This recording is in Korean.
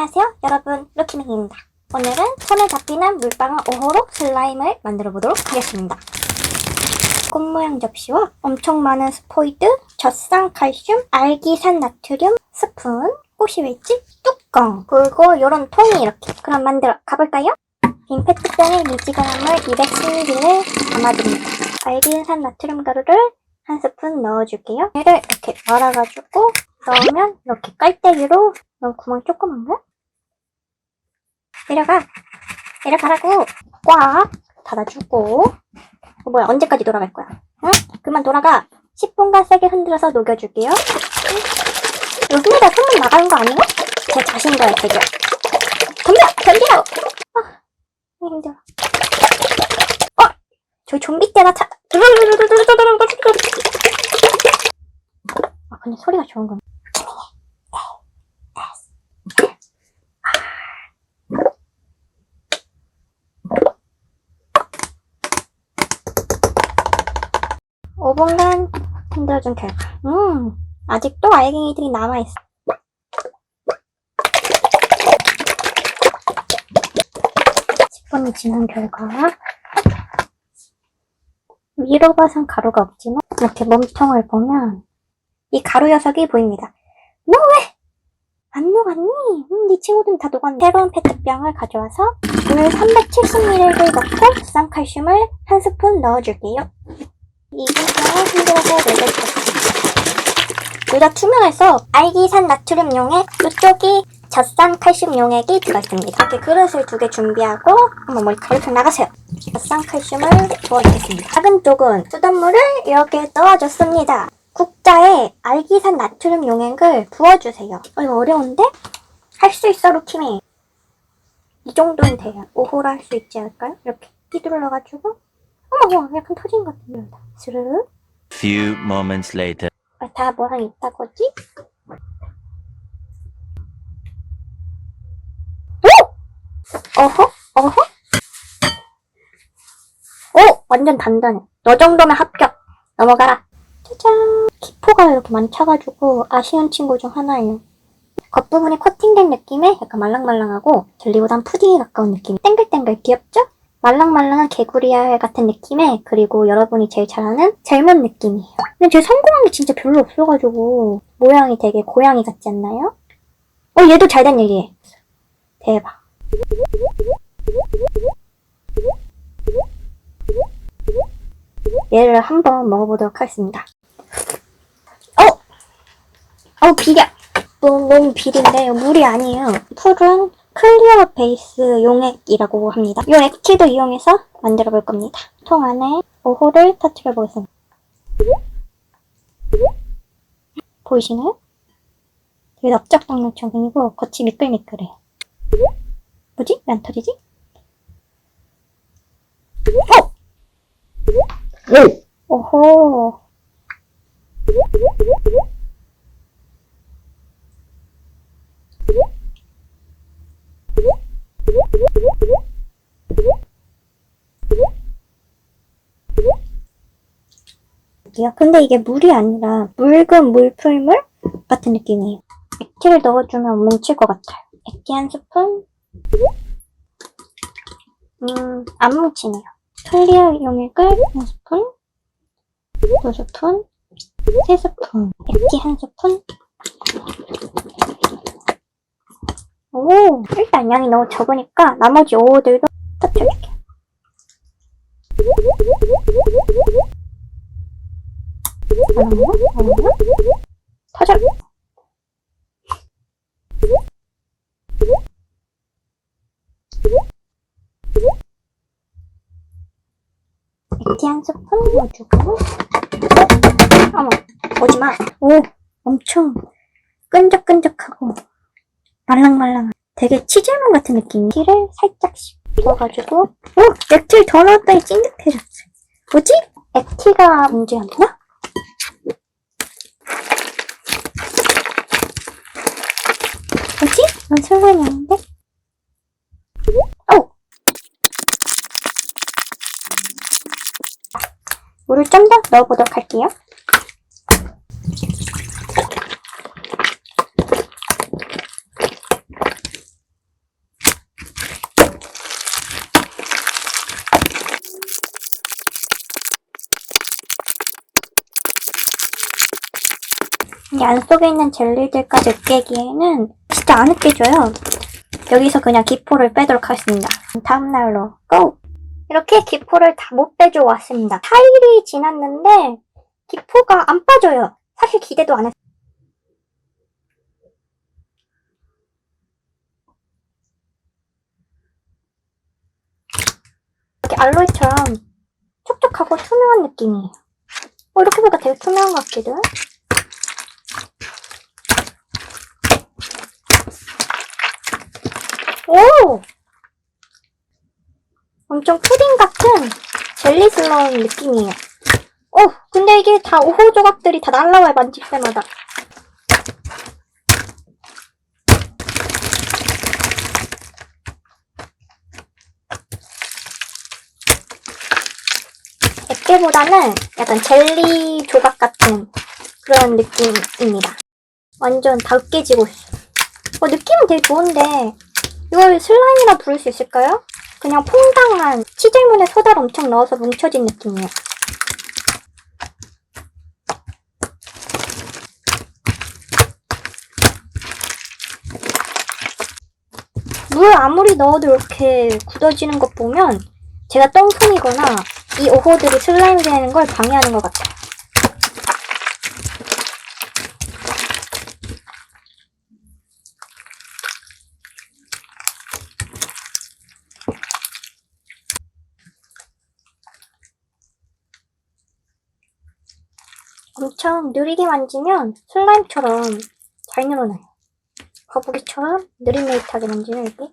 안녕하세요 여러분, 루키밍입니다. 오늘은 손에 잡히는 물방울 5호로 슬라임을 만들어 보도록 하겠습니다. 꽃 모양 접시와 엄청 많은 스포이드, 젖산 칼슘, 알기산 나트륨, 스푼, 꽃이 왜 있지? 뚜껑, 그리고 요런 통이 이렇게. 그럼 만들어 가볼까요? 빈 페트병에 미지근한 물 200ml를 담아줍니다. 알기산 나트륨 가루를 한 스푼 넣어줄게요. 얘를 이렇게 말아가지고 넣으면 이렇게 깔때기로, 너무 구멍이 조그만가? 내려가라고 꽉 닫아주고. 뭐야, 언제까지 돌아갈 거야? 응? 그만 돌아가. 10분간 세게 흔들어서 녹여줄게요. 이거 흔들다 손만 나가는 거 아니야? 제 자신과의 대결. 덤벼! 아, 힘들어. 저기 좀비 때나 차. 근데 소리가 좋은 거네. 오 5분간 흔들어준 결과, 아직도 알갱이들이 남아있어. 10분이 지난 결과, 위로 봐선 가루가 없지만 이렇게 몸통을 보면 이 가루 녀석이 보입니다. 너 왜 안 녹았니? 네 친구들은 다 녹았네. 새로운 페트병을 가져와서 물 370ml를 넣고 쌍칼슘을 한 스푼 넣어줄게요. 2분 동안 흔들어서 녹여줄게요. 둘 다 투명해서 알기산 나트륨 용액, 이쪽이 젖산 칼슘 용액이 들어있습니다. 이렇게 그릇을 2개 준비하고, 한번 머리카락 나가세요. 젖산 칼슘을 부어주겠습니다. 작은 쪽은 수돗물을 이렇게 넣어줬습니다. 국자에 알기산 나트륨 용액을 부어주세요. 이거 어려운데? 할 수 있어, 루키미. 이 정도는 돼요. 5호로 할 수 있지 않을까요? 이렇게 휘둘러가지고. 어머, 약간 터진 것 같은데. 스르륵. Few moments later. 다 뭐랑 있다고지? 오! 어허? 오! 완전 단단해. 너 정도면 합격. 넘어가라. 짜잔. 기포가 이렇게 많이 차가지고 아쉬운 친구 중 하나예요. 겉부분이 코팅된 느낌에 약간 말랑말랑하고 젤리보단 푸딩에 가까운 느낌. 땡글땡글 귀엽죠? 말랑말랑한 개구리알 같은 느낌에, 그리고 여러분이 제일 잘 아는 젤몬 느낌이에요. 근데 제 성공한 게 진짜 별로 없어가지고 모양이 되게 고양이 같지 않나요? 얘도 잘된 얘기예요. 대박. 얘를 한번 먹어보도록 하겠습니다. 비려! 너무 비린데 물이 아니에요. 풀은 클리어 베이스 용액이라고 합니다. 이 액티도 이용해서 만들어 볼 겁니다. 통 안에 5호를 터뜨려 보겠습니다. 보이시나요? 되게 넓적당넓적이고 겉이 미끌미끌해요. 뭐지? 왜 안 터지지? 오호. 근데 이게 물이 아니라 묽은 물풀물 같은 느낌이에요. 액티를 넣어주면 뭉칠 것 같아요. 액티 한 스푼. 안 뭉치네요. 클리어 용액을 한 스푼, 2스푼, 3스푼, 액티 한 스푼. 오, 일단 양이 너무 적으니까 나머지 5호들도 터뜨릴게요. 터져! 액티 한 스푼 넣어주고. 어머, 오지마. 오, 엄청 끈적끈적하고 말랑말랑한 되게 치즈몬 같은 느낌이. 액티를 살짝씩 부어가지고. 액티를 더 넣었더니 찐득해졌어. 뭐지? 액티가 문제였나? 뭐지? 난 슬라임이 아닌데? 물을 좀 더 넣어보도록 할게요. 이 안 속에 있는 젤리들까지 으깨기에는 진짜 안 으깨져요. 여기서 그냥 기포를 빼도록 하겠습니다. 다음 날로 고! 이렇게 기포를 다 못 빼주고 왔습니다. 4일이 지났는데 기포가 안 빠져요. 사실 기대도 안 했어요. 이렇게 알로에처럼 촉촉하고 투명한 느낌이에요. 이렇게 보니까 되게 투명한 것 같기도. 오! 엄청 푸딩 같은 젤리스러운 느낌이에요. 근데 이게 다 오호 조각들이 다 날라와요, 만질 때마다. 액계보다는 약간 젤리 조각 같은 그런 느낌입니다. 완전 다 으깨지고 있어요. 느낌은 되게 좋은데 이걸 슬라임이라 부를 수 있을까요? 그냥 퐁당한 치질문에 소다를 엄청 넣어서 뭉쳐진 느낌이에요. 물 아무리 넣어도 이렇게 굳어지는 것 보면 제가 똥손이거나 이 오호들이 슬라임 되는 걸 방해하는 것 같아요. 엄청 느리게 만지면 슬라임처럼 잘 늘어나요. 거북이처럼 느릿느릿하게 만지면 이렇게